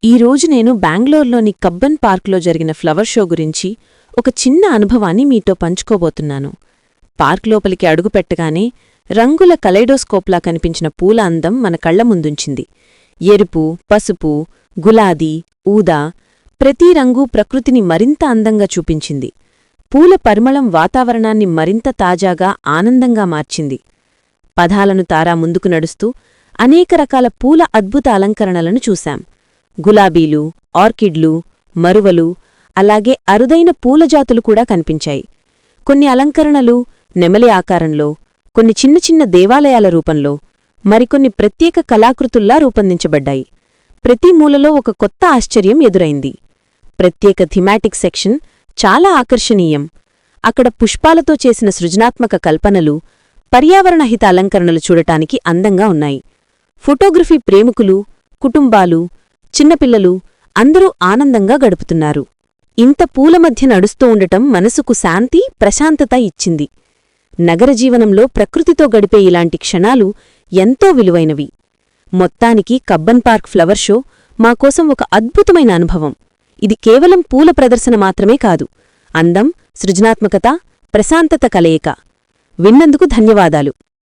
ఈరోజు నేను బెంగళూరులోని కబ్బన్ పార్క్లో జరిగిన ఫ్లవర్ షో గురించి ఒక చిన్న అనుభవాన్ని మీతో పంచుకోబోతున్నాను. పార్క్ లోపలికి అడుగుపెట్టగానే రంగుల కలైడోస్కోప్లా కనిపించిన పూల అందం మన కళ్ల ముందుంచింది. ఎరుపు, పసుపు, గులాబీ, ఊదా ప్రతి రంగు ప్రకృతిని మరింత అందంగా చూపించింది. పూల పరిమళం వాతావరణాన్ని మరింత తాజాగా, ఆనందంగా మార్చింది. పదాలను తారా ముందుకు నడుస్తూ అనేక రకాల పూల అద్భుత అలంకరణలను చూశాం. గులాబీలు, ఆర్కిడ్లు, మరువలు, అలాగే అరుదైన పూలజాతులు కూడా కనిపించాయి. కొన్ని అలంకరణలు నెమలి ఆకారంలో, కొన్ని చిన్న చిన్న దేవాలయాల రూపంలో, మరికొన్ని ప్రత్యేక కళాకృతుల్లా రూపొందించబడ్డాయి. ప్రతి మూలలో ఒక కొత్త ఆశ్చర్యం ఎదురైంది. ప్రత్యేక థిమాటిక్ సెక్షన్ చాలా ఆకర్షణీయం. అక్కడ పుష్పాలతో చేసిన సృజనాత్మక కల్పనలు, పర్యావరణహిత అలంకరణలు చూడటానికి అందంగా ఉన్నాయి. ఫోటోగ్రఫీ ప్రేమికులు, కుటుంబాలు, చిన్నపిల్లలు అందరూ ఆనందంగా గడుపుతున్నారు. ఇంత పూల మధ్య నడుస్తూ ఉండటం మనసుకు శాంతి, ప్రశాంతత ఇచ్చింది. నగర జీవనంలో ప్రకృతితో గడిపే ఇలాంటి క్షణాలు ఎంతో విలువైనవి. మొత్తానికి కబ్బన్ పార్క్ ఫ్లవర్ షో మాకోసం ఒక అద్భుతమైన అనుభవం. ఇది కేవలం పూల ప్రదర్శన మాత్రమే కాదు, అందం, సృజనాత్మకత, ప్రశాంతత కలయిక. విన్నందుకు ధన్యవాదాలు.